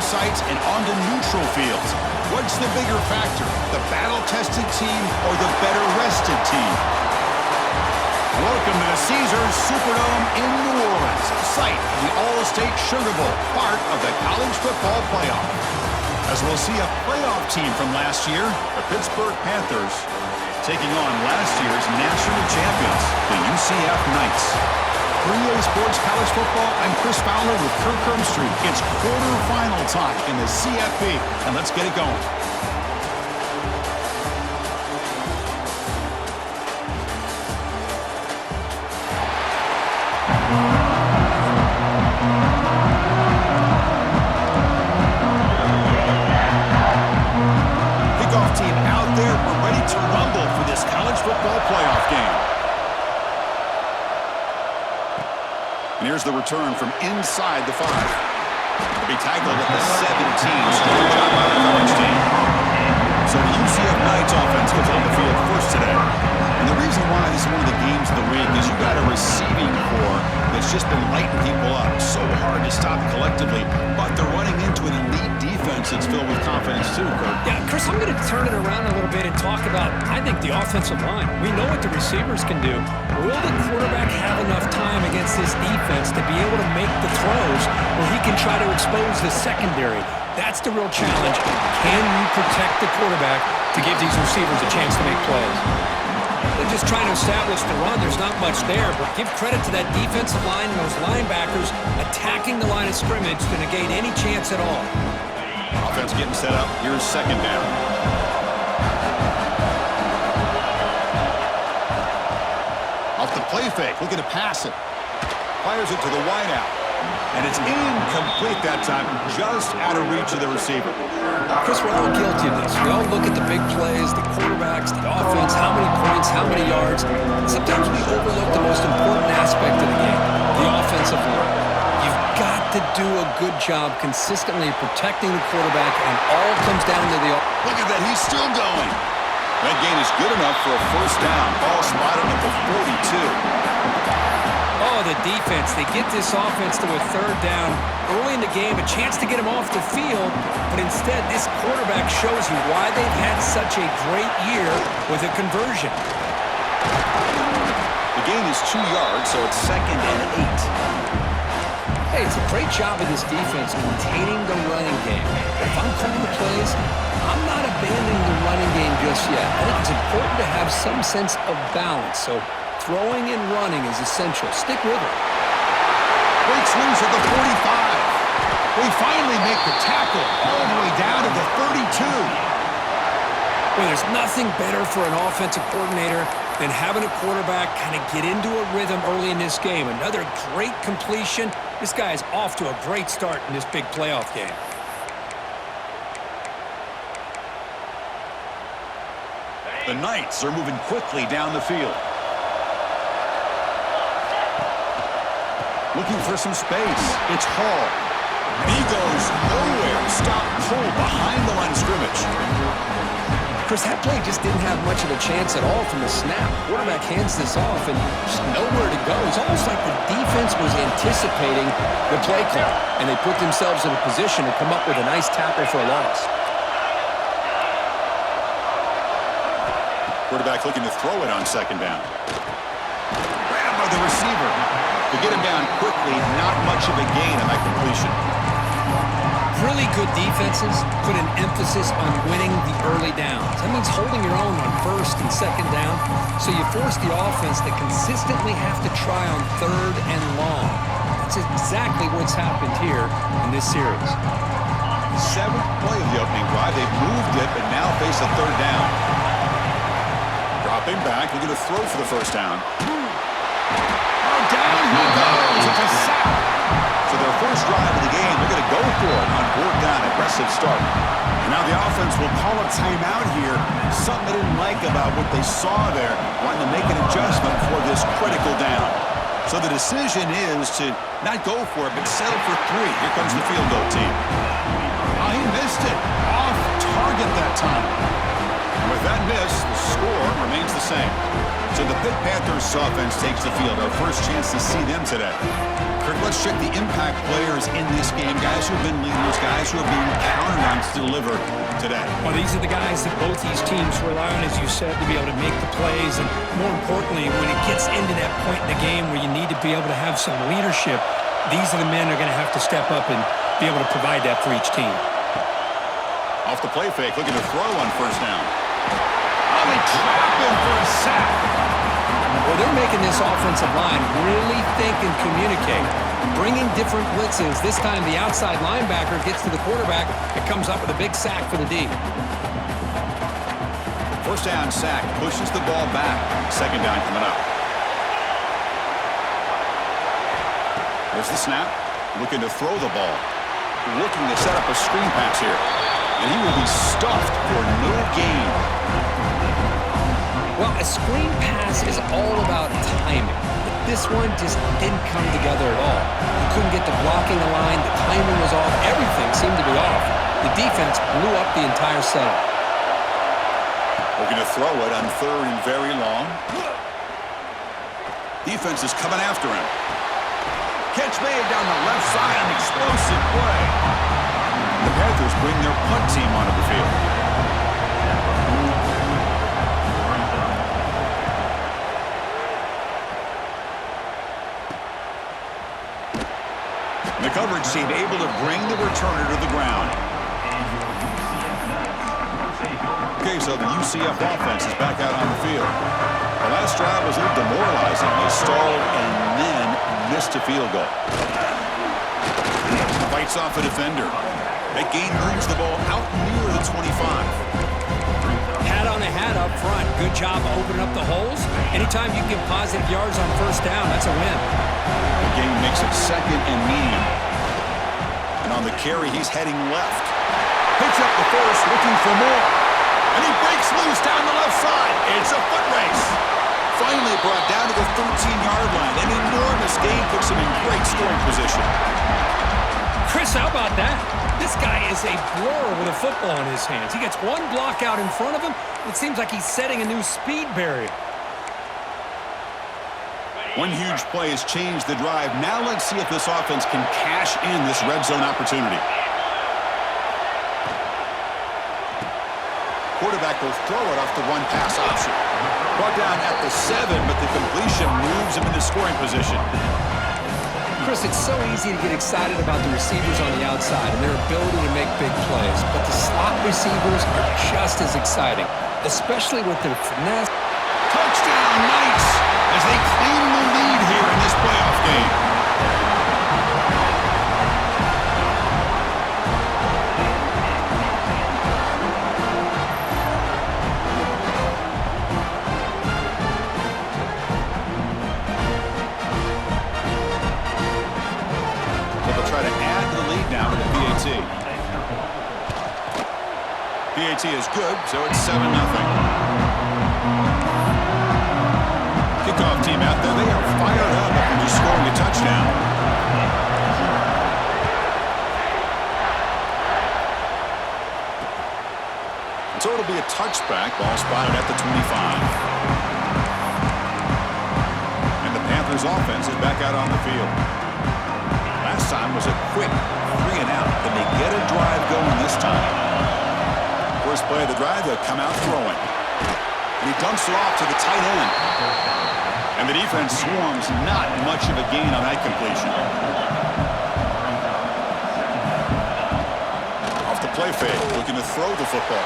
sites and onto neutral fields. What's the bigger factor, the battle-tested team or the better-rested team? Welcome to the Caesars Superdome in New Orleans, site of the All-State Sugar Bowl, part of the college football playoff. As we'll see a playoff team from last year, the Pittsburgh Panthers, taking on last year's national champions, the UCF Knights. 3A Sports College Football, I'm Chris Fowler with Kirk Hermstreet. It's quarterfinal time in the CFP, and let's get it going. Kickoff team out there. We're ready to rumble for this college football playoff game. And here's the return from inside the 5. To be tackled at the 17. Strong job by the college team. So the UCF Knights offense gets on the field first today. And the reason why this is one of the games of the week is you've got a receiving core that's just been lighting people up. So hard to stop collectively, but they're running into an elite defense that's filled with confidence too, Kurt. Yeah, Chris, I'm going to turn it around a little bit and talk about, I think, the offensive line. We know what the receivers can do. Will the quarterback have enough time against this defense to be able to make the throws where he can try to expose the secondary? That's the real challenge. Can you protect the quarterback to give these receivers a chance to make plays? They're just trying to establish the run. There's not much there, but give credit to that defensive line and those linebackers attacking the line of scrimmage to negate any chance at all. Offense getting set up. Here's second down. Off the play fake, looking to pass it. Fires it to the wideout. And it's incomplete that time, just out of reach of the receiver. Chris, we're all guilty of this. We all look at the big plays, the quarterbacks, the offense, how many points, how many yards. Sometimes we overlook the most important aspect of the game, the offensive line. You've got to do a good job consistently protecting the quarterback, and all comes down to the... Look at that, he's still going. That gain is good enough for a first down. Ball spotted at the 42. Oh, the defense. They get this offense to a third down early in the game, a chance to get him off the field, but instead this quarterback shows you why they've had such a great year with a conversion. The gain is 2 yards, so it's 2nd and 8. Hey, it's a great job of this defense containing the running game. If I'm calling the plays, I'm not abandoning the running game just yet. I think it's important to have some sense of balance, so throwing and running is essential. Stick with it. Breaks loose at the 45. We finally make the tackle all the way down to the 32. Well, there's nothing better for an offensive coordinator than having a quarterback kind of get into a rhythm early in this game. Another great completion. This guy is off to a great start in this big playoff game. The Knights are moving quickly down the field. Looking for some space. It's Hall. And he goes nowhere. Stop pull behind the line of scrimmage. Chris, that play just didn't have much of a chance at all from the snap. Quarterback hands this off and just nowhere to go. It's almost like the defense was anticipating the play call, and they put themselves in a position to come up with a nice tackle for a loss. Quarterback looking to throw it on second down. Grabbed by the receiver. To get him down quickly, not much of a gain on that completion. Really good defenses put an emphasis on winning the early downs. That means holding your own on first and second down, so you force the offense to consistently have to try on third and long. That's exactly what's happened here in this series. 7th play of the opening drive. They've moved it, but now face a third down. Dropping back, looking to throw for the first down. Down he goes. It's a sack. So their first drive of the game, they're going to go for it on 4th down. Aggressive start. And now the offense will call a timeout here. Something they didn't like about what they saw there. Wanting to make an adjustment for this critical down. So the decision is to not go for it, but settle for 3. Here comes the field goal team. Oh, he missed it. Off target that time. With that miss, the score remains the same. So the Pitt Panthers offense takes the field. Our first chance to see them today. Kirk, let's check the impact players in this game. Guys who have been leaders, guys who are being counted on to deliver today. Well, these are the guys that both these teams rely on, as you said, to be able to make the plays. And more importantly, when it gets into that point in the game where you need to be able to have some leadership, these are the men that are going to have to step up and be able to provide that for each team. Off the play fake, looking to throw on first down. Oh, they trap him for a sack. Well, they're making this offensive line really think and communicate, bringing different blitzes. This time the outside linebacker gets to the quarterback and comes up with a big sack for the D. First down sack, pushes the ball back. Second down coming up. There's the snap, looking to throw the ball. Looking to set up a screen pass here. And he will be stuffed for no gain. Well, a screen pass is all about timing. But this one just didn't come together at all. He couldn't get the blocking line. The timing was off. Everything seemed to be off. The defense blew up the entire setup. Looking to throw it on third and very long. Defense is coming after him. Catch made down the left side, an explosive play. The Panthers bring their punt team onto the field. The coverage team able to bring the returner to the ground. Okay, so the UCF offense is back out on the field. The last drive was a little demoralizing. They stalled and then missed a field goal. Fights off a defender. That gain moves the ball out near the 25. Hat on a hat up front. Good job of opening up the holes. Anytime you can get positive yards on first down, that's a win. The game makes it second and medium. And on the carry, he's heading left. Picks up the first, looking for more. And he breaks loose down the left side. It's a foot race. Finally brought down to the 13-yard line. An enormous gain puts him in great scoring position. Chris, how about that? This guy is a blower with a football in his hands. He gets one block out in front of him. It seems like he's setting a new speed barrier. One huge play has changed the drive. Now let's see if this offense can cash in this red zone opportunity. Quarterback will throw it off the run-pass option. Brought down at the 7, but the completion moves him into scoring position. Chris, it's so easy to get excited about the receivers on the outside and their ability to make big plays, but the slot receivers are just as exciting, especially with their finesse. Touchdown Knights as they claim the lead here in this playoff game. PAT is good, so it's 7-0. Kickoff team out there. They are fired up after just scoring a touchdown. So it'll be a touchback. Ball spotted at the 25. And the Panthers offense is back out on the field. Last time was a quick 3-and-out. Can they get a drive going this time? First play of the drive, they'll come out throwing. And he dumps it off to the tight end. And the defense swarms, not much of a gain on that completion. Off the play fake, looking to throw the football.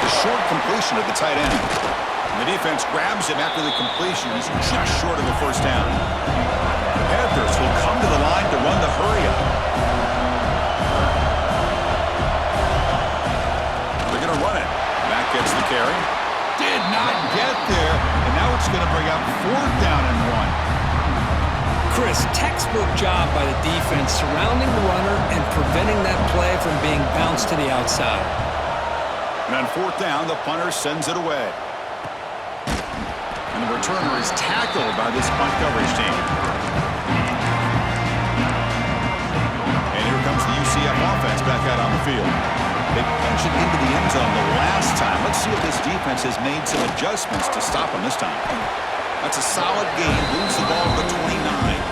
The short completion of the tight end. And the defense grabs him after the completion. He's just short of a first down. The Panthers will come to the line to run the hurry-up. Run it. Matt gets the carry. Did not get there. And now it's going to bring up 4th down and 1. Chris, textbook job by the defense surrounding the runner and preventing that play from being bounced to the outside. And on 4th down, the punter sends it away. And the returner is tackled by this punt coverage team. And here comes the UCF offense back out on the field. They punched it into the end zone the last time. Let's see if this defense has made some adjustments to stop them this time. That's a solid gain. Moves the ball to the 29.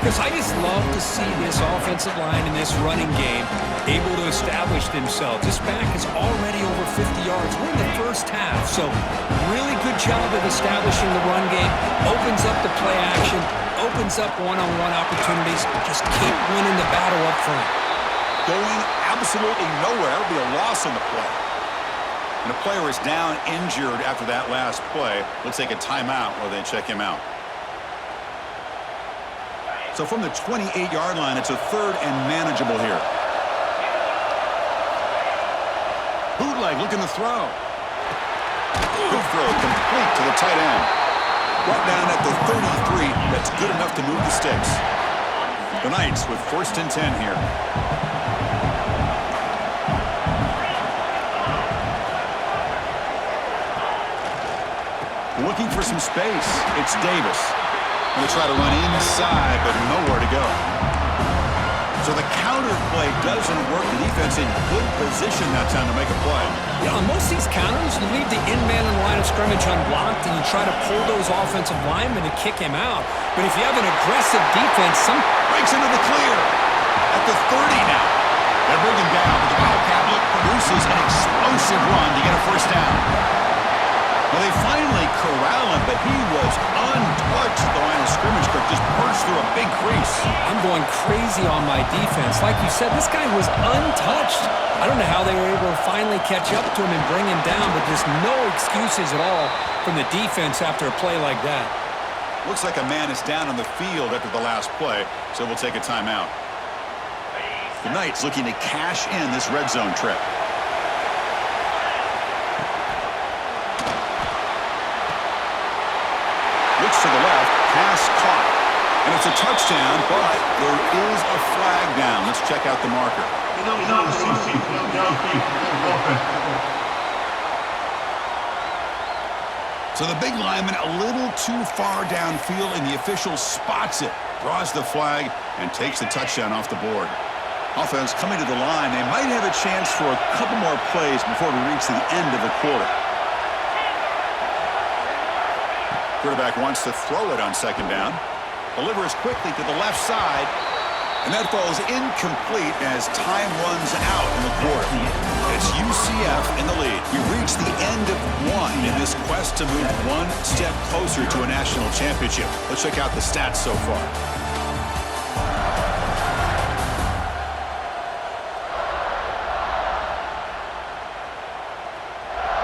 Because I just love to see this offensive line in this running game able to establish themselves. This back is already over 50 yards. We're in the first half, so really good job of establishing the run game. Opens up the play action, opens up one-on-one opportunities. Just keep winning the battle up front. Going absolutely nowhere. It'll be a loss on the play. And a player is down injured after that last play. Let's take a timeout while they check him out. So from the 28-yard line, it's a 3rd and manageable here. Bootleg looking to throw. Good throw, complete to the tight end. Brought down at the 33. That's good enough to move the sticks. The Knights with 1st and 10 here. Looking for some space. It's Davis. Going to try to run inside, but nowhere to go. So the counter play doesn't work. The defense in good position that time to make a play. Yeah, on most of these counters, you leave the in-man in the line of scrimmage unblocked, and you try to pull those offensive linemen to kick him out. But if you have an aggressive defense, some breaks into the clear at the 30 now. They're bringing down, but the Wildcat produces an explosive run to get a 1st down. Well, they finally corral him, but he was untouched at the line of scrimmage. Kirk just burst through a big crease. I'm going crazy on my defense. Like you said, this guy was untouched. I don't know how they were able to finally catch up to him and bring him down, but there's no excuses at all from the defense after a play like that. Looks like a man is down on the field after the last play, so we'll take a timeout. The Knights looking to cash in this red zone trip. Looks to the left, pass caught. And it's a touchdown, but there is a flag down. Let's check out the marker. So the big lineman a little too far downfield, and the official spots it, draws the flag, and takes the touchdown off the board. Offense coming to the line. They might have a chance for a couple more plays before we reach the end of the quarter. Quarterback wants to throw it on 2nd down. Delivers quickly to the left side. And that falls incomplete as time runs out in the quarter. It's UCF in the lead. We've reached the end of one in this quest to move one step closer to a national championship. Let's check out the stats so far.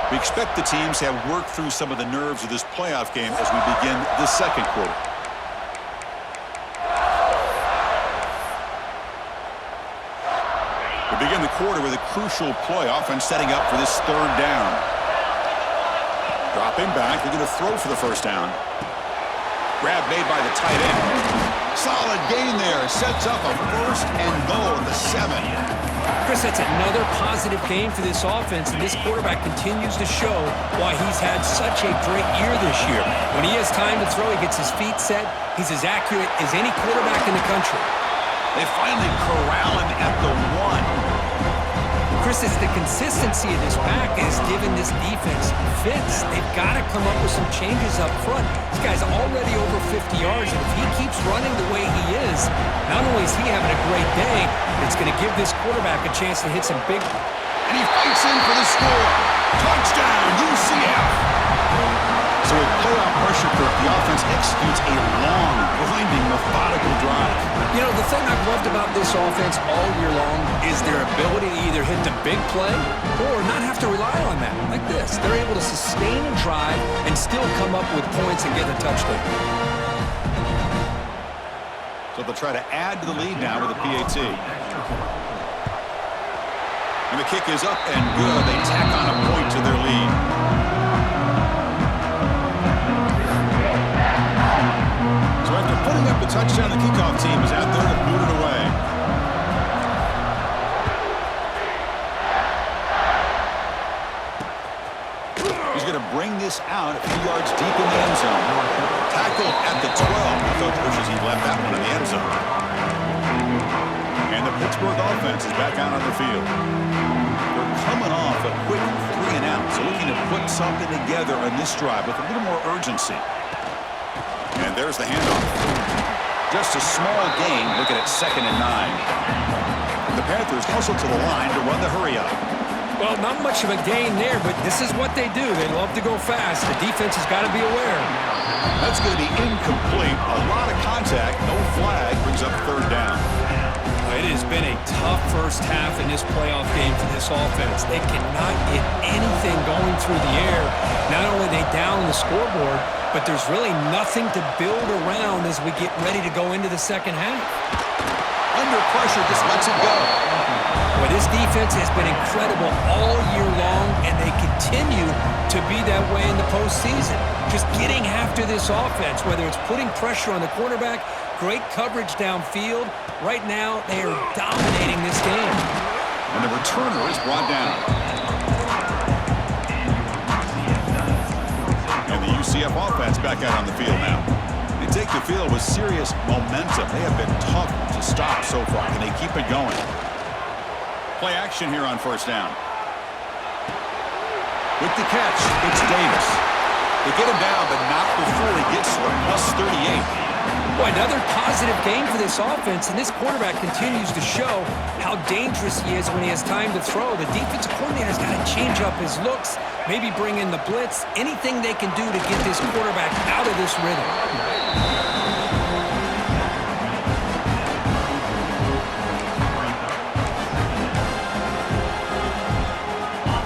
We expect the teams to have worked through some of the nerves of this playoff game as we begin the 2nd quarter. We begin the quarter with a crucial play. Offense setting up for this 3rd down. Dropping back. They're going to throw for the 1st down. Grab made by the tight end. Solid gain there. Sets up a 1st and goal at the 7. Chris, that's another positive game for this offense, and this quarterback continues to show why he's had such a great year this year. When he has time to throw, he gets his feet set. He's as accurate as any quarterback in the country. They finally corral him at the 1. Chris, it's the consistency of this back that has given this defense fits. They've got to come up with some changes up front. This guy's already over 50 yards, and if he keeps running the way he is, not only is he having a great day, but it's going to give this quarterback a chance to hit some big... And he fights in for the score. Touchdown, UCF. So with playoff pressure, Kirk, the offense executes a long, grinding, methodical drive. You know, the thing I've loved about this offense all year long is their ability to either hit the big play or not have to rely on that. Like this. They're able to sustain a drive and still come up with points and get a touchdown. So they'll try to add to the lead now with a PAT. And the kick is up and good. They tack on a point to their lead. So after putting up the touchdown, the kickoff team is out there to boot it away. He's going to bring this out a few yards deep in the end zone. Tackled at the 12. Coach wishes he left that one in the end zone. And the Pittsburgh offense is back out on the field. We're coming off a quick 3-and-out, so looking to put something together on this drive with a little more urgency. And there's the handoff. Just a small gain, looking at 2nd and 9. The Panthers hustle to the line to run the hurry-up. Well, not much of a gain there, but this is what they do. They love to go fast. The defense has got to be aware. That's going to be incomplete. A lot of contact. No flag. Brings up 3rd down. It has been a tough first half in this playoff game for this offense. They cannot get anything going through the air. Not only are they down on the scoreboard, but there's really nothing to build around as we get ready to go into the second half. Under pressure, just lets it go. Well, this defense has been incredible all year long, and they continue to be that way in the postseason. Just getting after this offense, whether it's putting pressure on the quarterback, great coverage downfield. Right now, they are dominating this game. And the returner is brought down. And the UCF offense back out on the field now. They take the field with serious momentum. They have been tough to stop so far, and they keep it going. Play action here on 1st down. With the catch, it's Davis. They get him down, but not before he gets to the +38. Boy, another positive game for this offense, and this quarterback continues to show how dangerous he is when he has time to throw. The defensive coordinator's got to change up his looks, maybe bring in the blitz, anything they can do to get this quarterback out of this rhythm.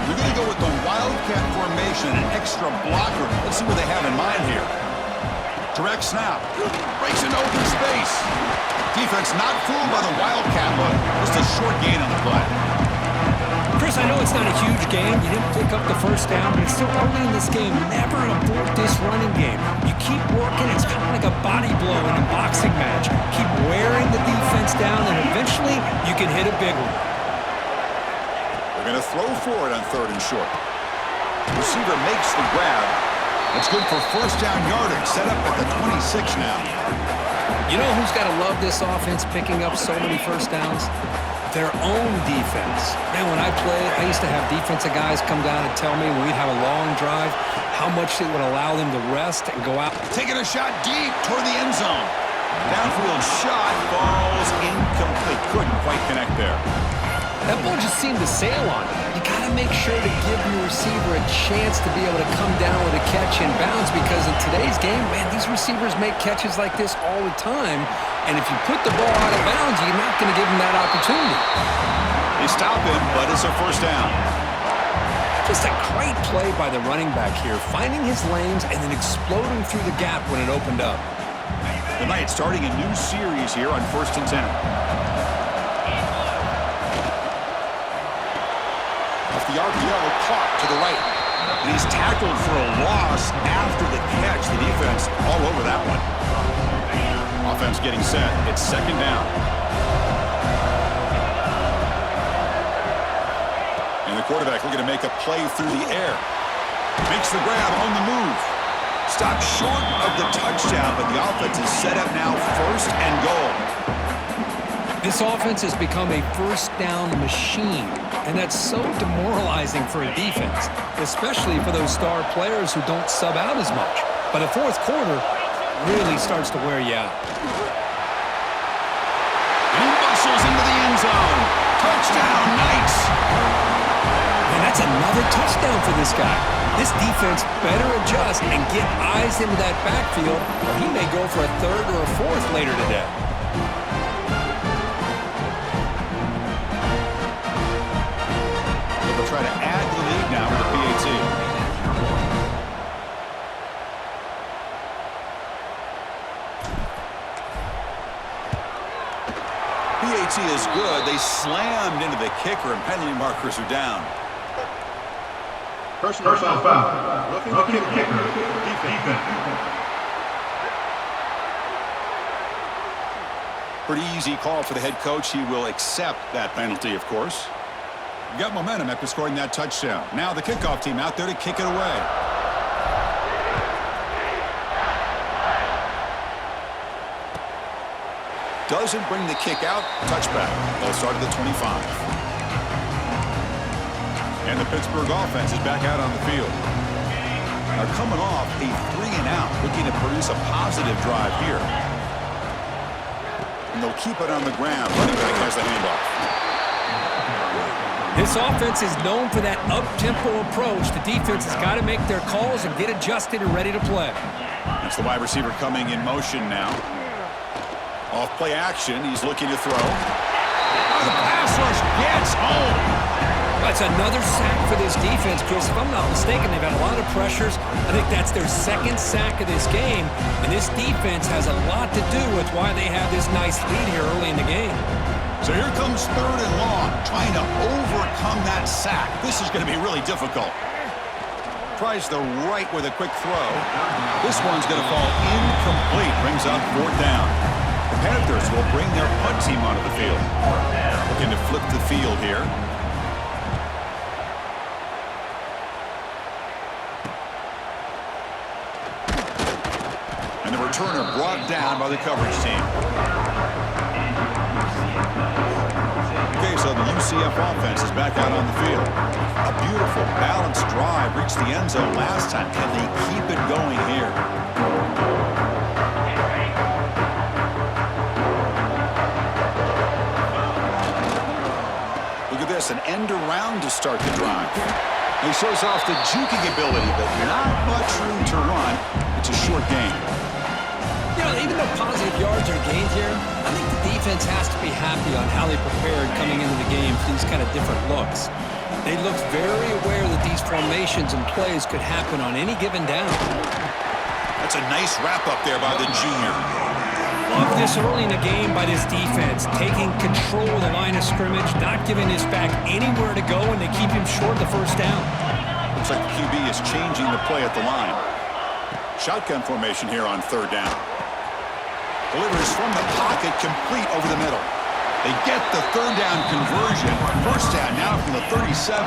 We're going to go with the Wildcat formation, an extra blocker. Let's see what they have in mind here. Direct snap. Breaks into open space. Defense not fooled by the Wildcat look. Just a short gain on the play. Chris, I know it's not a huge game. You didn't pick up the 1st down, but it's still early in this game. Never abort this running game. You keep working. It's kind of like a body blow in a boxing match. Keep wearing the defense down, and eventually you can hit a big one. They're going to throw for it on 3rd and short. Receiver makes the grab. It's good for 1st down yardage. Set up at the 26 now. You know who's got to love this offense picking up so many 1st downs? Their own defense. Man, when I played, I used to have defensive guys come down and tell me when we'd have a long drive how much it would allow them to rest and go out. Taking a shot deep toward the end zone. Downfield shot falls incomplete. Couldn't quite connect there. That ball just seemed to sail on it. You got to make sure to give your receiver a chance to be able to come down with a catch and bounce, because in today's game, man, these receivers make catches like this all the time. And if you put the ball out of bounds, you're not going to give them that opportunity. They stop him, but it's a 1st down. Just a great play by the running back here, finding his lanes and then exploding through the gap when it opened up. The Knights starting a new series here on 1st and 10. Off the RPO, caught to the right. And he's tackled for a loss after the catch. The defense all over that one. Offense getting set. It's 2nd down. And the quarterback looking to make a play through the air. Makes the grab on the move. Stopped short of the touchdown, but the offense is set up now 1st and goal. This offense has become a 1st down machine, and that's so demoralizing for a defense, especially for those star players who don't sub out as much. By the 4th quarter, really starts to wear you out. And he muscles into the end zone. Touchdown, Knights! And that's another touchdown for this guy. This defense better adjust and get eyes into that backfield, or he may go for a 3rd or a 4th later today. They'll try to add to the lead now with the PAT. PAT is good. They slammed into the kicker, and penalty markers are down. Personal foul. Looking to kick kicker. Defense. Pretty easy call for the head coach. He will accept that penalty, of course. Got momentum after scoring that touchdown. Now the kickoff team out there to kick it away. Doesn't bring the kick out. Touchback. They'll start at the 25. And the Pittsburgh offense is back out on the field. They're coming off a 3-and-out, looking to produce a positive drive here. And they'll keep it on the ground. Running back has the handoff. This offense is known for that up-tempo approach. The defense has got to make their calls and get adjusted and ready to play. That's the wide receiver coming in motion now. Off play action, he's looking to throw. The pass rush gets home. That's another sack for this defense, Chris. If I'm not mistaken, they've had a lot of pressures. I think that's their second sack of this game. And this defense has a lot to do with why they have this nice lead here early in the game. So here comes 3rd and long, trying to overcome that sack. This is going to be really difficult. Tries the right with a quick throw. This one's going to fall incomplete. Brings up 4th down. The Panthers will bring their punt team onto the field. Looking to flip the field here. And the returner brought down by the coverage team. Okay, so the UCF offense is back out on the field. A beautiful, balanced drive reached the end zone last time. Can they keep it going here? Look at this, an end around to start the drive. He shows off the juking ability, but not much room to run. It's a short game. You know, even though positive yards are gained here, I think the defense has to be happy on how they prepared coming into the game for these kind of different looks. They looked very aware that these formations and plays could happen on any given down. That's a nice wrap-up there by the junior. Love this early in the game by this defense, taking control of the line of scrimmage, not giving this back anywhere to go, and they keep him short of the first down. Looks like the QB is changing the play at the line. Shotgun formation here on 3rd down. Delivers from the pocket, complete over the middle. They get the 3rd down conversion. First down now from the 37.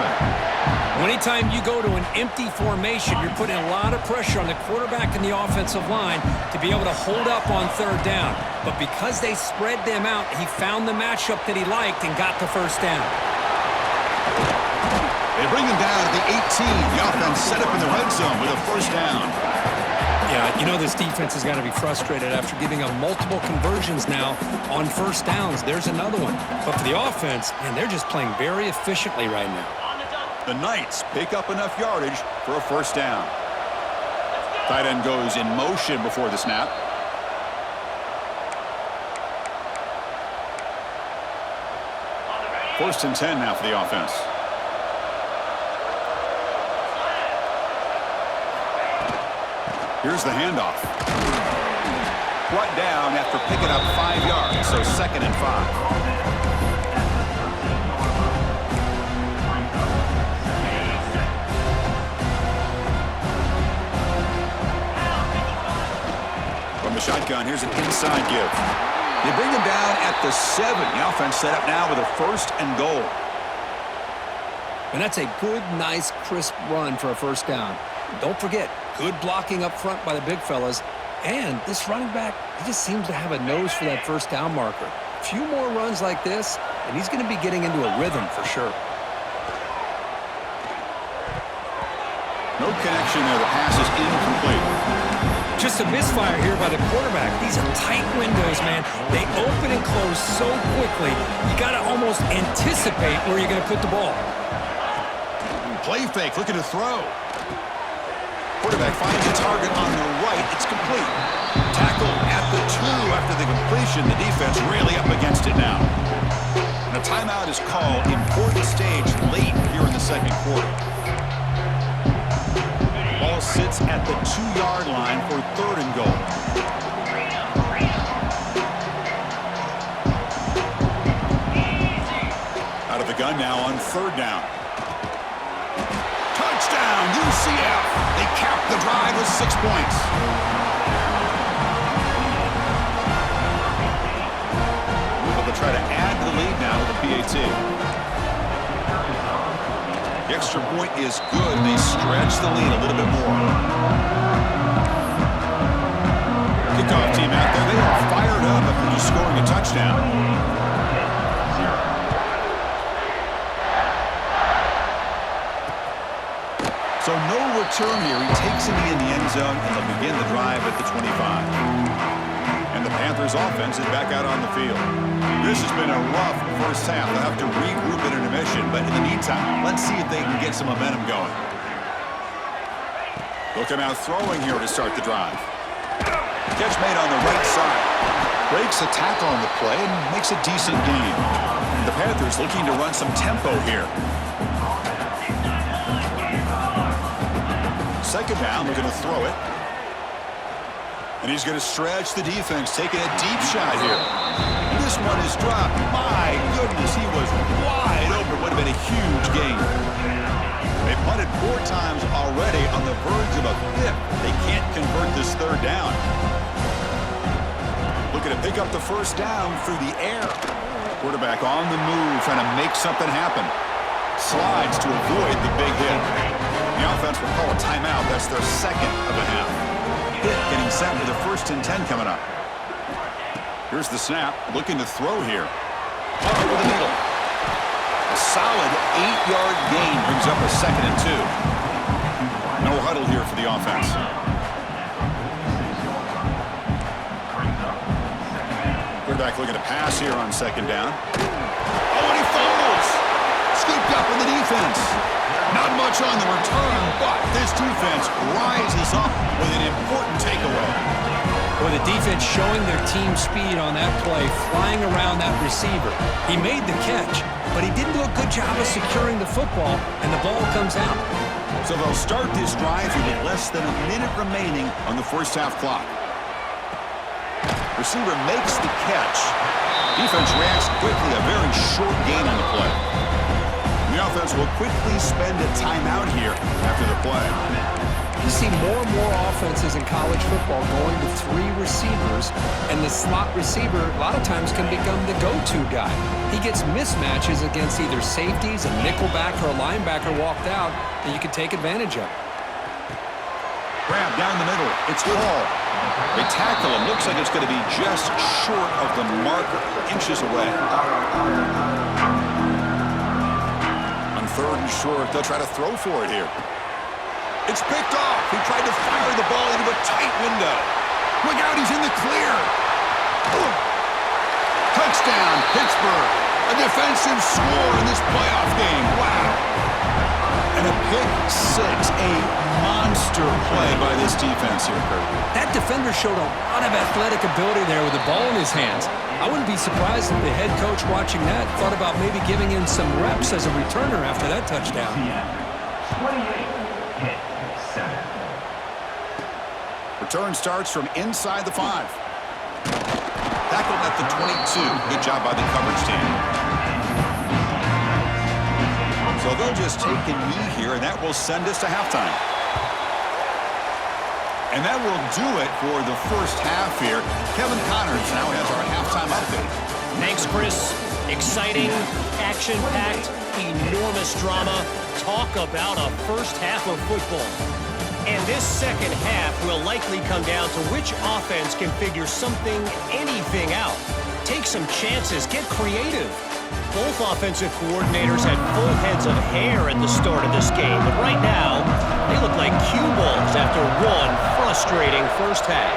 Anytime you go to an empty formation, you're putting a lot of pressure on the quarterback and the offensive line to be able to hold up on 3rd down. But because they spread them out, he found the matchup that he liked and got the first down. They bring him down at the 18. The offense set up in the red zone with a first down. Yeah, you know this defense has got to be frustrated after giving up multiple conversions now on first downs. There's another one. But for the offense, man, they're just playing very efficiently right now. The Knights pick up enough yardage for a first down. Tight end goes in motion before the snap. First and 10 now for the offense. Here's the handoff. Brought down after picking up 5 yards, so 2nd and 5. From the shotgun, here's an inside give. They bring him down at the 7. The offense set up now with a 1st and goal. And that's a good, nice, crisp run for a first down. Don't forget, good blocking up front by the big fellas. And this running back, he just seems to have a nose for that first down marker. A few more runs like this, and he's going to be getting into a rhythm for sure. No connection there. The pass is incomplete. Just a misfire here by the quarterback. These are tight windows, man. They open and close so quickly, you got to almost anticipate where you're going to put the ball. Play fake, looking to throw. Quarterback finds a target on the right. It's complete. Tackle at the 2 after the completion. The defense really up against it now. And a timeout is called. Important stage late here in the 2nd quarter. Ball sits at the 2-yard line for 3rd and goal. Out of the gun now on 3rd down. Touchdown, UCF. They cap the drive with 6 points. They'll try to add to the lead now with a PAT. The extra point is good. They stretch the lead a little bit more. kickoff team out there. They are fired up after just scoring a touchdown. So no return here. He takes it in the end zone, and they'll begin the drive at the 25. And the Panthers offense is back out on the field. This has been a rough first half. They'll have to regroup at intermission, but in the meantime, let's see if they can get some momentum going. Looking out throwing here to start the drive. Catch made on the right side. Breaks a tackle on the play and makes a decent gain. The Panthers looking to run some tempo here. Second down, they're going to throw it. And he's going to stretch the defense, taking a deep shot here. And this one is dropped. My goodness, he was wide open. Would have been a huge gain. They punted 4 times already on the verge of a 5th. They can't convert this third down. Looking to pick up the first down through the air. Quarterback on the move, trying to make something happen. Slides to avoid the big hit. The offense will call a timeout. That's their second of the half. Hit getting set with the 1st and 10 coming up. Here's the snap. Looking to throw here. Over the middle. A solid 8-yard gain brings up a 2nd and 2. No huddle here for the offense. Quarterback looking to pass here on 2nd down. Oh, and he fumbles. Scooped up in the defense. Not much on the return, but this defense rises up with an important takeaway. Well, the defense showing their team speed on that play, flying around that receiver. He made the catch, but he didn't do a good job of securing the football, and the ball comes out. So they'll start this drive with less than a minute remaining on the first half clock. Receiver makes the catch. Defense reacts quickly, a very short gain on the play. The offense will quickly spend a timeout here after the play. You see more and more offenses in college football going to 3 receivers, and the slot receiver a lot of times can become the go-to guy. He gets mismatches against either safeties, a nickelback, or a linebacker walked out that you can take advantage of. Grab down the middle. It's Hall. They tackle him. Looks like it's going to be just short of the marker, inches away. On 3rd and short, they'll try to throw for it here. It's picked off. He tried to fire the ball into a tight window. Look out, he's in the clear. Touchdown, Pittsburgh. A defensive score in this playoff game. Wow. And a pick 6, a monster play by this defense here, Kurt. That defender showed a lot of athletic ability there with the ball in his hands. I wouldn't be surprised if the head coach watching that thought about maybe giving him some reps as a returner after that touchdown. 28-7. Return starts from inside the 5. Tackled at the 22. Good job by the coverage team. So they'll just take a knee here, and that will send us to halftime. And that will do it for the first half here. Kevin Connors now has our halftime update. Thanks, Chris. Exciting, action-packed, enormous drama. Talk about a first half of football. And this second half will likely come down to which offense can figure something, anything out. Take some chances, get creative. Both offensive coordinators had full heads of hair at the start of this game, but right now, they look like cue balls after one frustrating first half.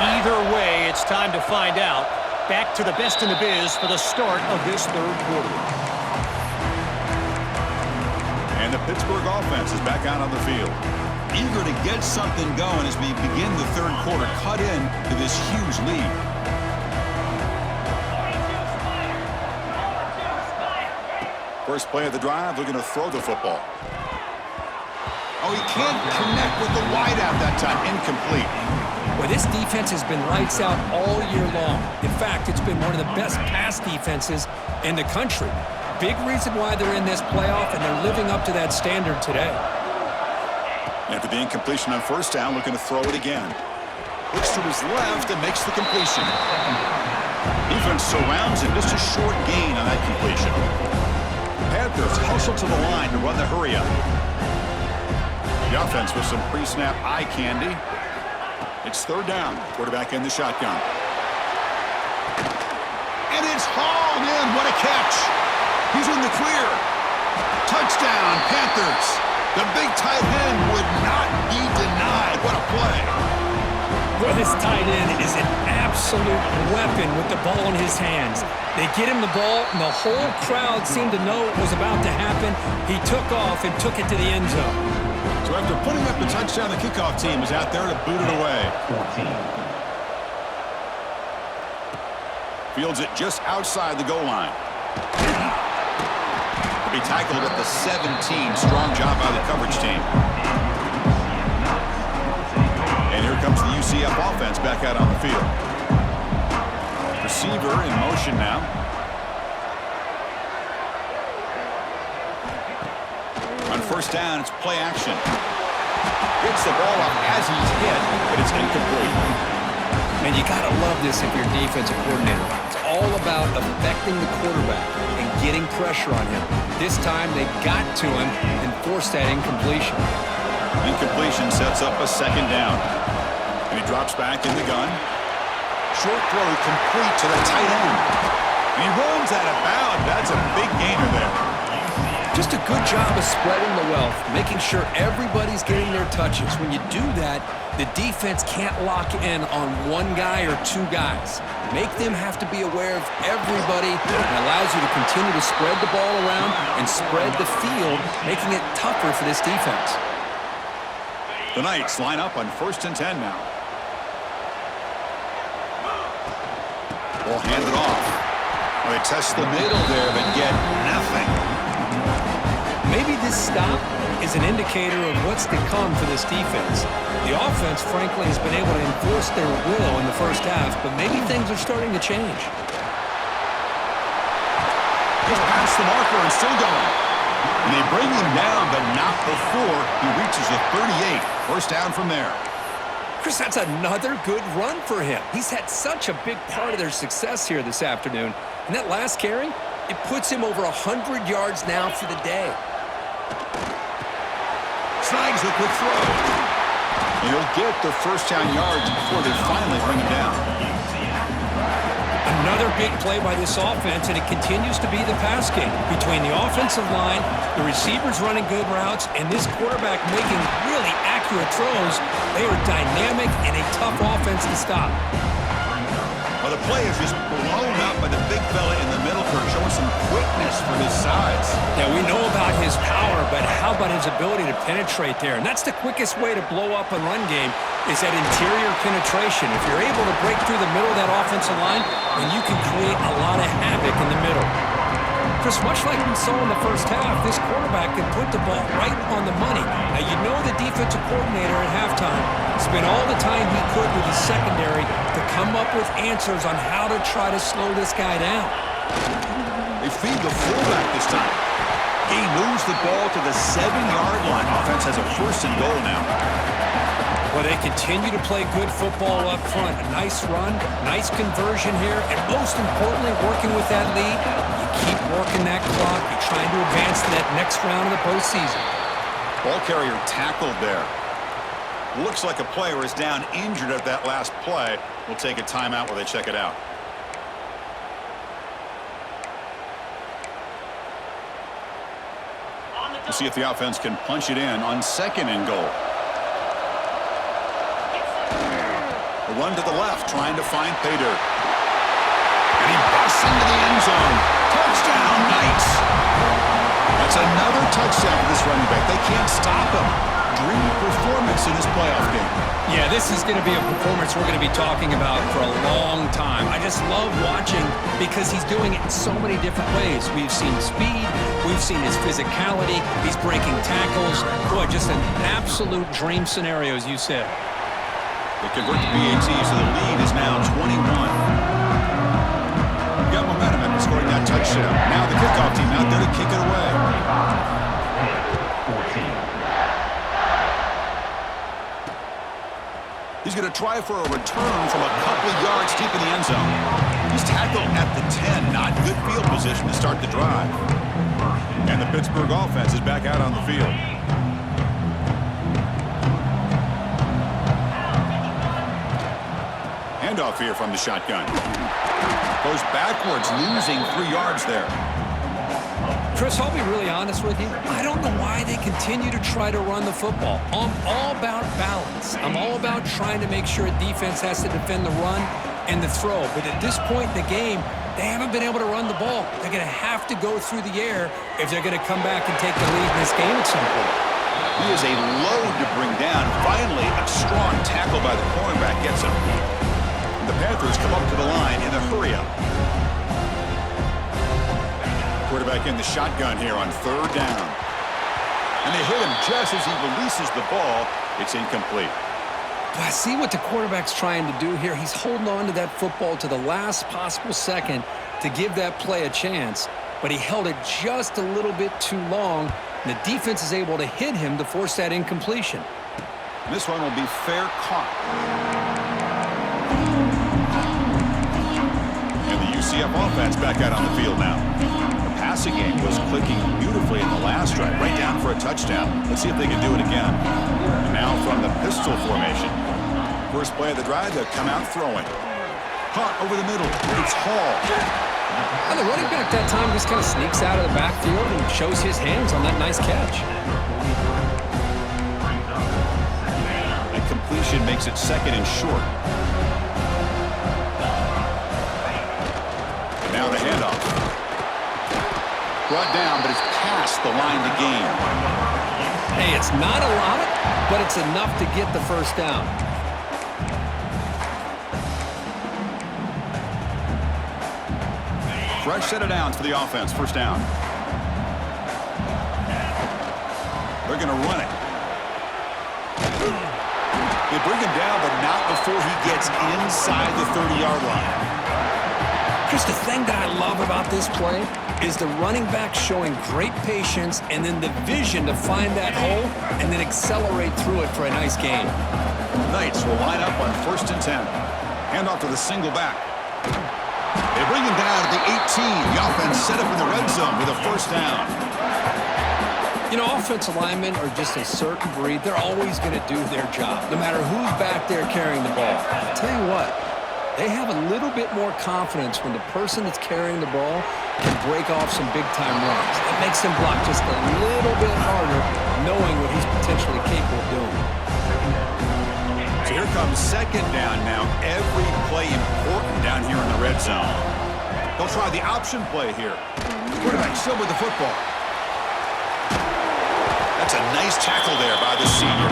Either way, it's time to find out. Back to the best in the biz for the start of this third quarter. And the Pittsburgh offense is back out on the field. Eager to get something going as we begin the third quarter, cut in to this huge lead. First play of the drive, looking to throw the football. Oh, he can't connect with the wideout that time. Incomplete. Well, this defense has been lights out all year long. In fact, it's been one of the best pass defenses in the country. Big reason why they're in this playoff, and they're living up to that standard today. After the incompletion on first down, looking to throw it again. Looks to his left and makes the completion. Defense surrounds him. Just a short gain on that completion. Panthers hustle to the line to run the hurry up. The offense with some pre-snap eye candy. It's third down. Quarterback in the shotgun. And it's hauled in. What a catch. He's in the clear. Touchdown, Panthers. The big tight end would not be denied. What a play. Well, this tight end is an absolute weapon with the ball in his hands. They get him the ball, and the whole crowd seemed to know what was about to happen. He took off and took it to the end zone. So after putting up the touchdown, the kickoff team is out there to boot it away. 14. Fields it just outside the goal line. He'll be tackled at the 17. Strong job by the coverage team. And here comes the UCF offense back out on the field. Receiver in motion now. On first down, it's play action. Gets the ball up as he's hit, but it's incomplete. And you got to love this if you're a defensive coordinator. It's all about affecting the quarterback and getting pressure on him. This time they got to him and forced that incompletion. Incompletion sets up a second down. And he drops back in the gun. Short throw complete to the tight end. And he runs out of bounds. That's a big gainer there. Just a good job of spreading the wealth, making sure everybody's getting their touches. When you do that, the defense can't lock in on one guy or two guys. Make them have to be aware of everybody, and allows you to continue to spread the ball around and spread the field, making it tougher for this defense. The Knights line up on 1st and 10 now. Ball handed off. Well, they test the middle there, but get nothing. Maybe this stop is an indicator of what's to come for this defense. The offense, frankly, has been able to enforce their will in the first half, but maybe things are starting to change. He's past the marker and still going. And they bring him down, but not before he reaches the 38. First down from there. Chris, that's another good run for him. He's had such a big part of their success here this afternoon. And that last carry, it puts him over 100 yards now for the day. Snags the quick throw. And he'll get the first down yards before they finally bring him down. Another big play by this offense, and it continues to be the pass game. Between the offensive line, the receivers running good routes, and this quarterback making really accurate throws, they are dynamic and a tough offense to stop. Well, the play is just blown up by the big fella in the middle, Kurt, showing some quickness for his size. Yeah, we know about his power, but how about his ability to penetrate there? And that's the quickest way to blow up a run game, is that interior penetration. If you're able to break through the middle of that offensive line, then you can create a lot of havoc in the middle. Chris, much like we saw in the first half, this quarterback can put the ball right on the money. Now, you know the defensive coordinator at halftime spent all the time he could with his secondary to come up with answers on how to try to slow this guy down. They feed the fullback this time. He moves the ball to the 7-yard line. Offense has a 1st and goal now. Well, they continue to play good football up front. A nice run, nice conversion here, and most importantly, working with that lead, you keep working that clock. You're trying to advance to that next round of the postseason. Ball carrier tackled there. Looks like a player is down injured at that last play. We'll take a timeout while they check it out. We'll see if the offense can punch it in on 2nd and goal. A run to the left, trying to find pay dirt. And he busts into the end zone. Touchdown, Knights! That's another touchdown for this running back. They can't stop him. Dream performance in this playoff game. Yeah, this is going to be a performance we're going to be talking about for a long time. I just love watching because he's doing it in so many different ways. We've seen speed. We've seen his physicality. He's breaking tackles. Boy, just an absolute dream scenario, as you said. They convert to BAT, so the lead is now 21. Got momentum after scoring that touchdown. Now the kickoff team out there to kick it away. 14. He's going to try for a return from a couple of yards deep in the end zone. He's tackled at the 10. Not good field position to start the drive. And the Pittsburgh offense is back out on the field. handoff here from the shotgun. Goes backwards, losing 3 yards there. Chris, I'll be really honest with you. I don't know why they continue to try to run the football. I'm all about balance. I'm all about trying to make sure a defense has to defend the run and the throw. But at this point in the game, they haven't been able to run the ball. They're going to have to go through the air if they're going to come back and take the lead in this game at some point. He is a load to bring down. Finally, a strong tackle by the cornerback gets him. And the Panthers come up to the line in a hurry-up. Quarterback in the shotgun here on 3rd down. And they hit him just as he releases the ball. It's incomplete. I see what the quarterback's trying to do here. He's holding on to that football to the last possible second to give that play a chance. But he held it just a little bit too long. And the defense is able to hit him to force that incompletion. This one will be fair caught. And the UCF offense back out on the field now. The passing game was clicking beautifully in the last drive, right down for a touchdown. Let's see if they can do it again. And now from the pistol formation. First play of the drive, they'll come out throwing. Caught over the middle. It's Hall. And the running back that time just kind of sneaks out of the backfield and shows his hands on that nice catch. That completion makes it 2nd and short. And now the handoff. Brought down, but it's past the line to gain. Hey, it's not a lot, but it's enough to get the first down. Fresh set of downs for the offense. First down. They're going to run it. They bring him down, but not before he gets inside the 30-yard line. Just the thing that I love about this play is the running back showing great patience and then the vision to find that hole and then accelerate through it for a nice gain. Knights will line up on 1st and 10. Handoff to the single back. They bring him down at the 18. The offense set up in the red zone with a first down. You know, offensive linemen are just a certain breed. They're always going to do their job, no matter who's back there carrying the ball. I'll tell you what, they have a little bit more confidence when the person that's carrying the ball can break off some big-time runs. It makes them block just a little bit harder, knowing what he's potentially capable of doing. So here comes 2nd down now. Every play important down here in the red zone. They'll try the option play here. Quarterback still with the football. That's a nice tackle there by the senior.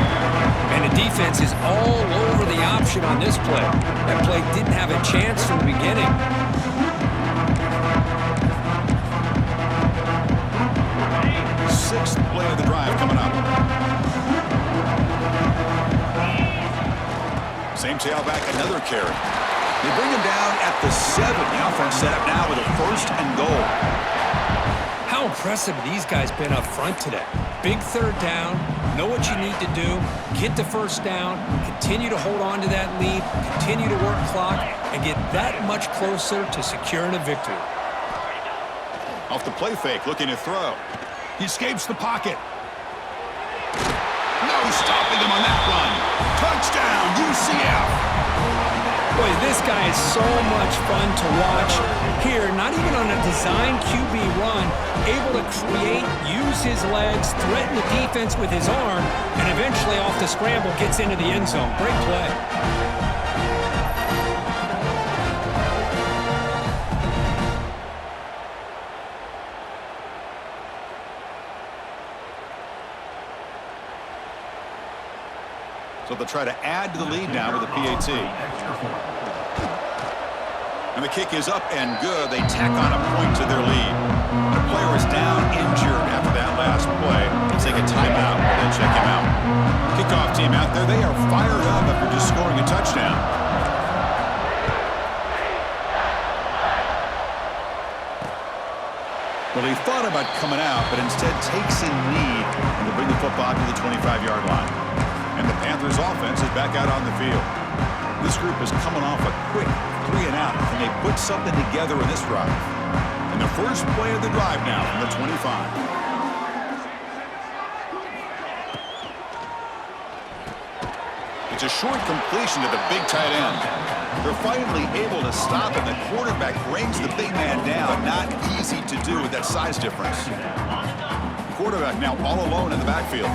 And the defense is all over the option on this play. That play didn't have a chance from the beginning. 6th play of the drive coming up. Same tailback, another carry. They bring him down at the 7. The offense set up now with a 1st and goal. How impressive have these guys been up front today? Big 3rd down, know what you need to do, get the first down, continue to hold on to that lead, continue to work clock, and get that much closer to securing a victory. Off the play fake, looking to throw. He escapes the pocket. No stopping him on that run. Touchdown, UCF. Boy, this guy is so much fun to watch. Here, not even on a design QB run, able to create, use his legs, threaten the defense with his arm, and eventually off the scramble gets into the end zone. Great play. So they'll try to add to the lead now with a PAT. And the kick is up and good. They tack on a point to their lead. The player is down injured after that last play. Let's take a timeout and then check him out. Kickoff team out there. They are fired up after just scoring a touchdown. Well, he thought about coming out, but instead takes a knee and to bring the football to the 25-yard line. And the Panthers offense is back out on the field. This group is coming off a quick 3-and-out, and they put something together in this drive. And the first play of the drive now from the 25. It's a short completion to the big tight end. They're finally able to stop him. The quarterback brings the big man down. Not easy to do with that size difference. Quarterback now all alone in the backfield.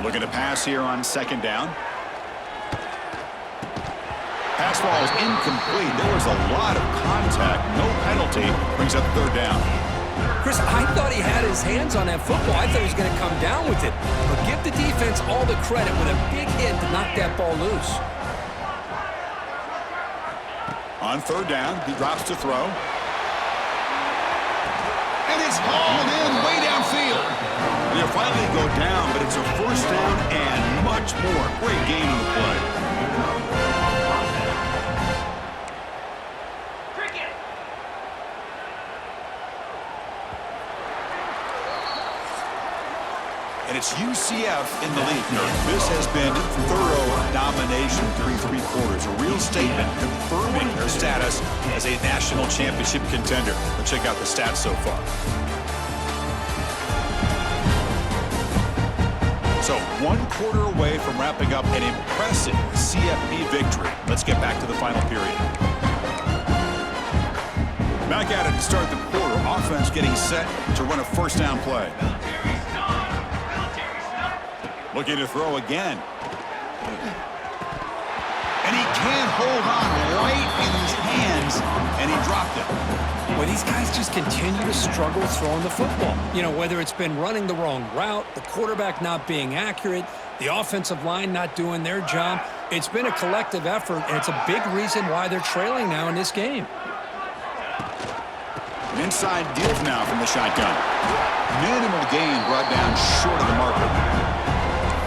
Looking to pass here on second down. Pass ball is incomplete. There was a lot of contact. No penalty. Brings up third down. Chris, I thought he had his hands on that football. I thought he was going to come down with it. But give the defense all the credit with a big hit to knock that ball loose. On third down, he drops to throw. And it's hauled in way downfield. They'll finally go down, but it's a first down and much more. Great gain on the play. And it's UCF in the lead. This has been thorough domination through three quarters. A real statement confirming their status as a national championship contender. Let's check out the stats so far. So 1 quarter away from wrapping up an impressive CFP victory. Let's get back to the final period. Back at it to start the quarter. Offense getting set to run a first down play. Looking to throw again. And he can't hold on right in his hands, and he dropped it. Well, these guys just continue to struggle throwing the football. You know, whether it's been running the wrong route, the quarterback not being accurate, the offensive line not doing their job. It's been a collective effort, and it's a big reason why they're trailing now in this game. An inside give now from the shotgun. Minimal gain brought down short of the marker.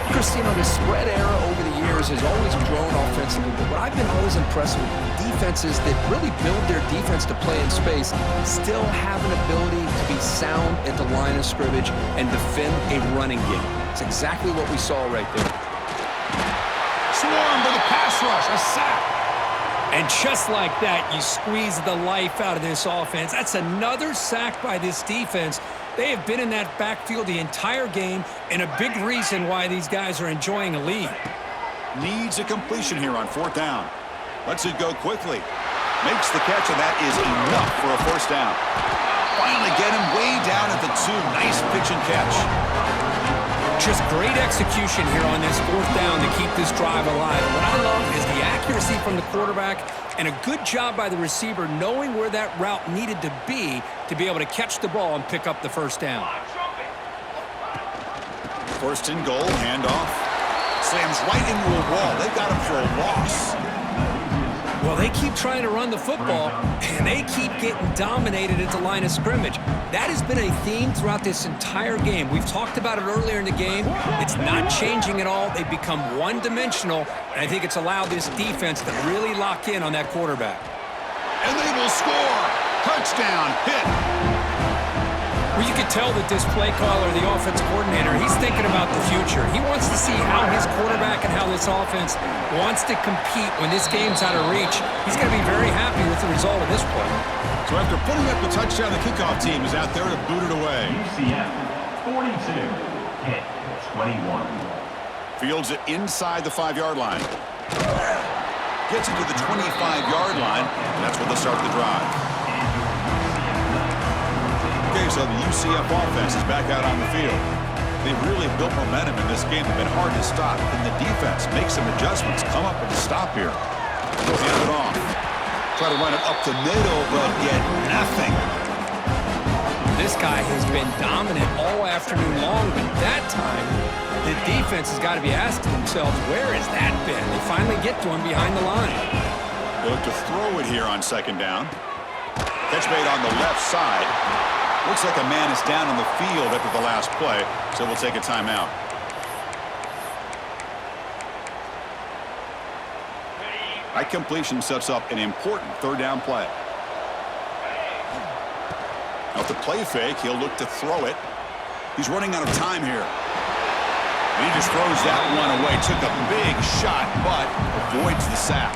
Chris, you know, the spread era over the years has always grown offensively, but what I've been always impressed with defenses that really build their defense to play in space still have an ability to be sound at the line of scrimmage and defend a running game. It's exactly what we saw right there. Swarm for the pass rush, a sack. And just like that, you squeeze the life out of this offense. That's another sack by this defense. They have been in that backfield the entire game, and a big reason why these guys are enjoying a lead. Needs a completion here on fourth down. Lets it go quickly. Makes the catch, and that is enough for a first down. Finally get him way down at the 2. Nice pitch and catch. Just great execution here on this fourth down to keep this drive alive. And what I love is the accuracy from the quarterback and a good job by the receiver knowing where that route needed to be able to catch the ball and pick up the first down. First and goal, handoff. Slams right into a wall. They've got him for a loss. Well, they keep trying to run the football, and they keep getting dominated at the line of scrimmage. That has been a theme throughout this entire game. We've talked about it earlier in the game. It's not changing at all. They've become one-dimensional, and I think it's allowed this defense to really lock in on that quarterback. And they will score. Touchdown, Pitt. Well, you could tell that this play caller, the offense coordinator, he's thinking about the future. He wants to see how his quarterback and how this offense wants to compete when this game's out of reach. He's going to be very happy with the result of this play. So after putting up the touchdown, the kickoff team is out there to boot it away. UCF 42, Pitt 21. Fields it inside the 5-yard line. Gets it to the 25-yard line, and that's where they'll start the drive. Okay, so the UCF offense is back out on the field. They've really built momentum in this game. They've been hard to stop. Can the defense make some adjustments, come up with a stop here? They'll hand it off. Try to run it up the middle, but get nothing. This guy has been dominant all afternoon long, but that time, the defense has got to be asking themselves, where has that been? They finally get to him behind the line. They look to throw it here on second down. Catch made on the left side. Looks like a man is down on the field after the last play, so we'll take a timeout. That completion sets up an important third down play. Now with the play fake, he'll look to throw it. He's running out of time here. And he just throws that one away. Took a big shot, but avoids the sack.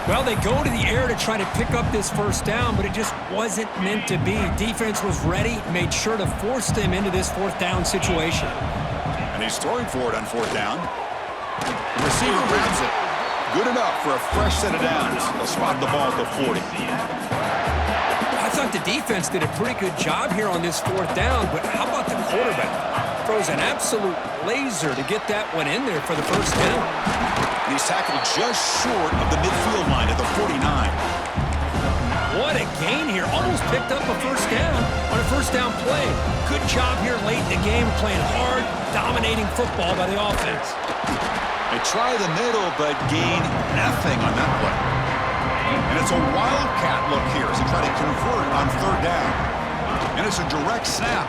Well, they go to the air to try to pick up this first down, but it just wasn't meant to be. Defense was ready, made sure to force them into this fourth down situation. And he's throwing for it on fourth down. The receiver grabs it. Good enough for a fresh set of downs. They'll spot the ball at the 40. I thought the defense did a pretty good job here on this fourth down, but how about the quarterback? Throws an absolute laser to get that one in there for the first down. And he's tackled just short of the midfield line at the 49. What a gain here. Almost picked up a first down on a first down play. Good job here late in the game, playing hard, dominating football by the offense. They try the middle, but gain nothing on that play. And it's a wildcat look here as they try to convert on third down. And it's a direct snap.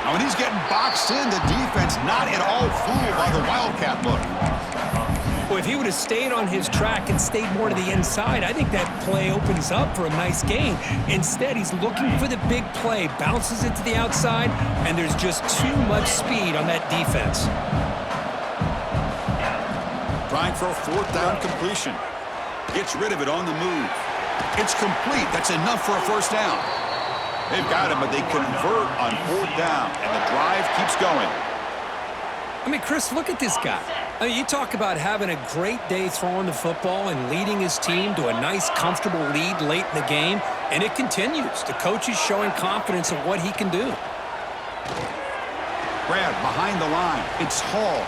Now, when he's getting boxed in, the defense not at all fooled by the wildcat look. Well, if he would have stayed on his track and stayed more to the inside, I think that play opens up for a nice gain. Instead, he's looking for the big play, bounces it to the outside, and there's just too much speed on that defense. Trying for a fourth down completion. Gets rid of it on the move. It's complete. That's enough for a first down. They've got him, but they convert on fourth down, and the drive keeps going. I mean, Chris, look at this guy. I mean, you talk about having a great day throwing the football and leading his team to a nice, comfortable lead late in the game, and it continues. The coach is showing confidence in what he can do. Grab behind the line. It's Hall.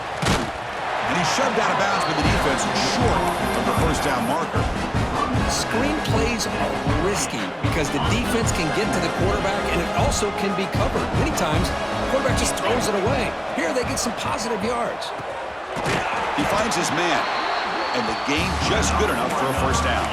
And he's shoved out of bounds with the defense short of the first down marker. Screen plays are risky because the defense can get to the quarterback and it also can be covered. Many times, the quarterback just throws it away. Here, they get some positive yards. He finds his man, and the gain just good enough for a first down.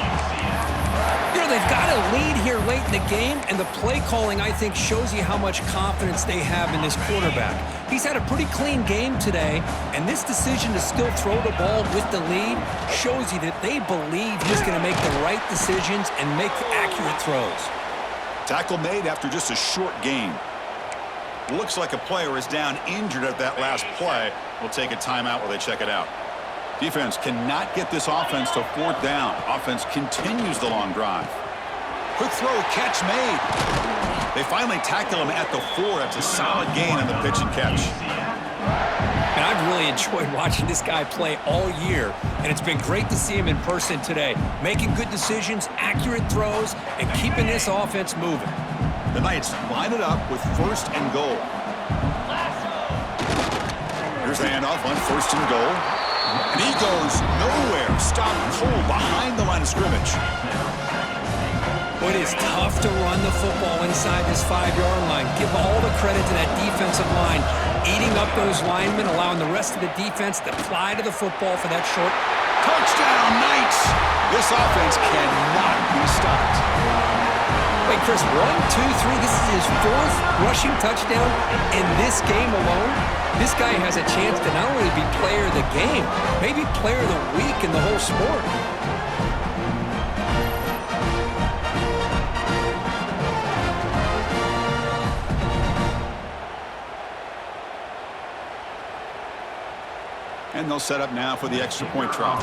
You know, they've got a lead here late in the game, and the play calling, I think, shows you how much confidence they have in this quarterback. He's had a pretty clean game today, and this decision to still throw the ball with the lead shows you that they believe he's going to make the right decisions and make accurate throws. Tackle made after just a short gain. Looks like a player is down injured at that last play. We'll take a timeout while they check it out. Defense cannot get this offense to fourth down. Offense continues the long drive. Quick throw, catch made. They finally tackle him at the 4. That's a solid gain on the pitch and catch. And I've really enjoyed watching this guy play all year, and it's been great to see him in person today, making good decisions, accurate throws, and keeping this offense moving. The Knights line it up with first and goal. Here's the handoff on first and goal. And he goes nowhere. Stopped cold behind the line of scrimmage. It is tough to run the football inside this 5-yard line. Give all the credit to that defensive line, eating up those linemen, allowing the rest of the defense to fly to the football for that short. Touchdown, Knights! This offense cannot be stopped. Wait, Chris, 1, 2, 3. This is his 4th rushing touchdown in this game alone. This guy has a chance to not only be player of the game, maybe player of the week in the whole sport. And they'll set up now for the extra point try.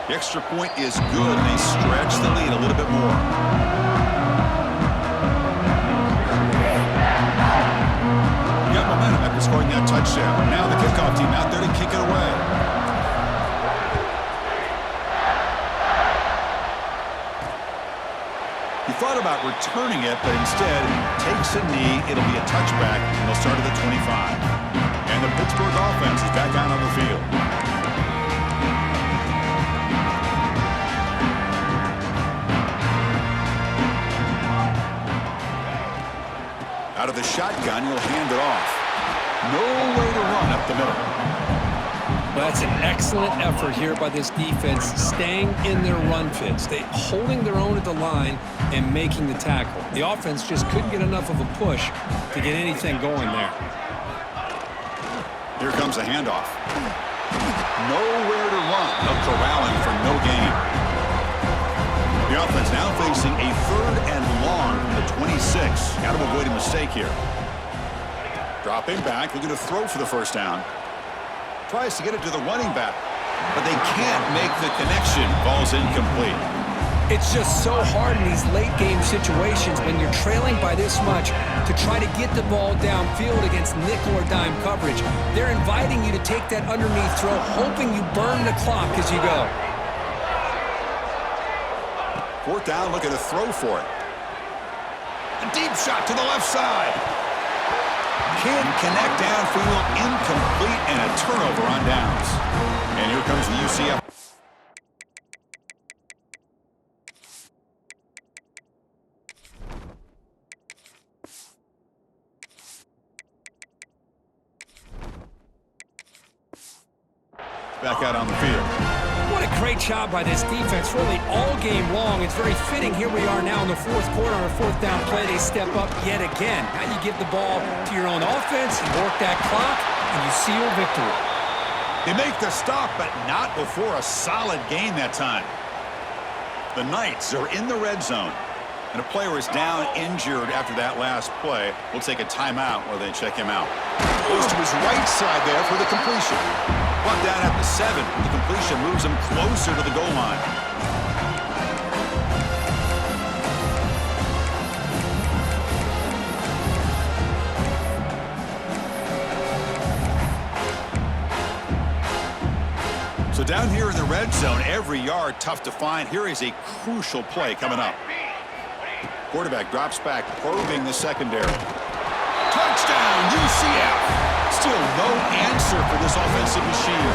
The extra point is good, and they stretch the lead a little bit more. Got momentum after scoring that touchdown. Now the kickoff team out there to kick it away. He thought about returning it, but instead takes a knee. It'll be a touchback, and they'll start at the 25. And the Pittsburgh offense is back out on the field. Out of the shotgun, he'll hand it off. Nowhere to run up the middle. Well, that's an excellent effort here by this defense, staying in their run fits. They holding their own at the line and making the tackle. The offense just couldn't get enough of a push to get anything going there. Here comes a handoff. Nowhere to run. They'll corral him for no gain. The offense now facing a 3rd and long from the 26. Got to avoid a mistake here. Dropping back, looking to throw for the first down. Tries to get it to the running back, but they can't make the connection. Ball's incomplete. It's just so hard in these late-game situations when you're trailing by this much to try to get the ball downfield against nickel or dime coverage. They're inviting you to take that underneath throw, hoping you burn the clock as you go. Fourth down, looking to throw for it. A deep shot to the left side. Can't connect downfield, incomplete, and a turnover on downs. And here comes the UCF. Back out on the field. What a great job by this defense, really all game long. It's very fitting. Here we are now in the fourth quarter on a fourth down play. They step up yet again. Now you give the ball to your own offense, you work that clock, and you seal victory. They make the stop, but not before a solid gain that time. The Knights are in the red zone, and a player is down injured after that last play. We'll take a timeout while they check him out. Goes to his right side there for the completion. Brought down at the 7. The completion moves him closer to the goal line. So down here in the red zone, every yard tough to find. Here is a crucial play coming up. Quarterback drops back, probing the secondary. Touchdown, UCF! Still no answer for this offensive machine.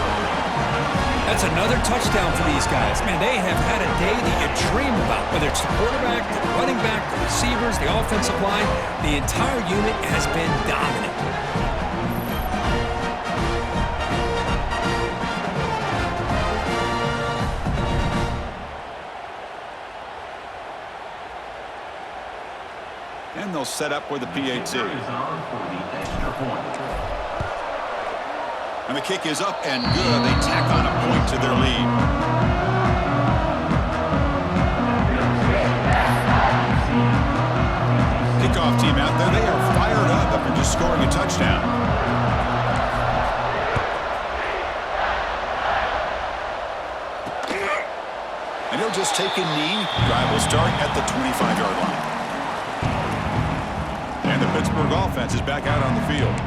That's another touchdown for these guys. Man, they have had a day that you dream about. Whether it's the quarterback, the running back, the receivers, the offensive line, the entire unit has been dominant. And they'll set up for the PAT. And the kick is up and good. They tack on a point to their lead. Kickoff team out there. They are fired up after just scoring a touchdown. And he'll just take a knee. Drive will start at the 25-yard line. And the Pittsburgh offense is back out on the field.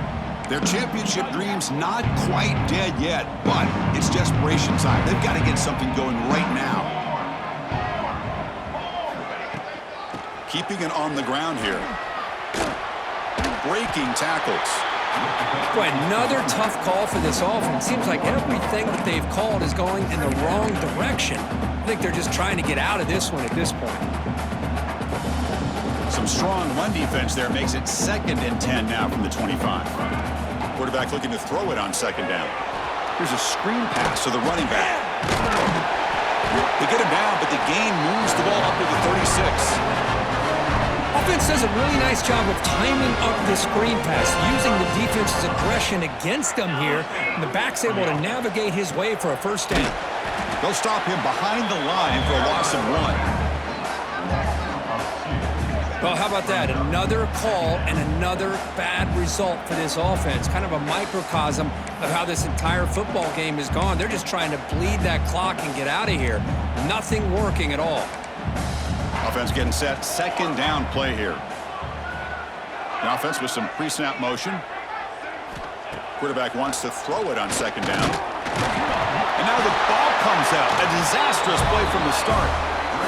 Their championship dreams not quite dead yet, but it's desperation time. They've got to get something going right now. Keeping it on the ground here. Breaking tackles. Boy, another tough call for this offense. Seems like everything that they've called is going in the wrong direction. I think they're just trying to get out of this one at this point. Some strong run defense there makes it 2nd and 10 now from the 25. Quarterback looking to throw it on 2nd down. Here's a screen pass to the running back. They get him down, but the gain moves the ball up to the 36. Offense does a really nice job of timing up this screen pass, using the defense's aggression against them here, and the back's able to navigate his way for a first down. They'll stop him behind the line for a loss of 1. Well, how about that? Another call and another bad result for this offense. Kind of a microcosm of how this entire football game has gone. They're just trying to bleed that clock and get out of here. Nothing working at all. Offense getting set. 2nd down play here. The offense with some pre-snap motion. Quarterback wants to throw it on 2nd down. And now the ball comes out. A disastrous play from the start.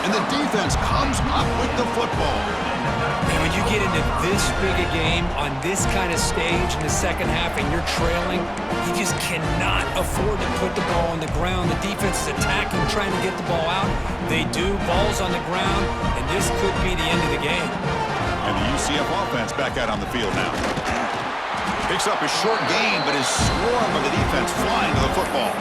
And the defense comes up with the football. And when you get into this big a game on this kind of stage in the second half and you're trailing, you just cannot afford to put the ball on the ground. The defense is attacking, trying to get the ball out. They do. Ball's on the ground, and this could be the end of the game. And the UCF offense back out on the field now. Picks up a short gain, but his swarm of the defense flying to the football.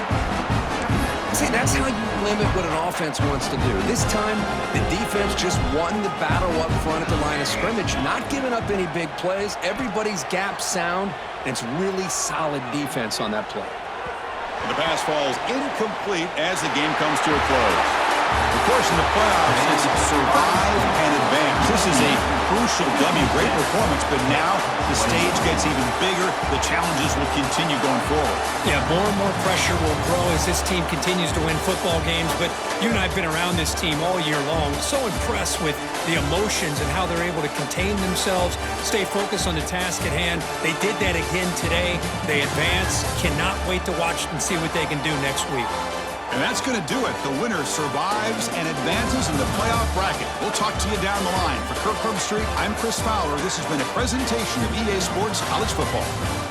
See, that's how you limit what an offense wants to do. This time, the defense just won the battle up front at the line of scrimmage, not giving up any big plays. Everybody's gap sound, and it's really solid defense on that play. And the pass falls incomplete as the game comes to a close. Of course, in the playoffs, it's survive and advance. This is a crucial crucial W. Great performance, but now the stage gets even bigger. The challenges will continue going forward. Yeah, more and more pressure will grow as this team continues to win football games. But you and I have been around this team all year long. So impressed with the emotions and how they're able to contain themselves, stay focused on the task at hand. They did that again today. They advance. Cannot wait to watch and see what they can do next week. And that's going to do it. The winner survives and advances in the playoff bracket. We'll talk to you down the line. For Kirk Herbstreit, I'm Chris Fowler. This has been a presentation of EA Sports College Football.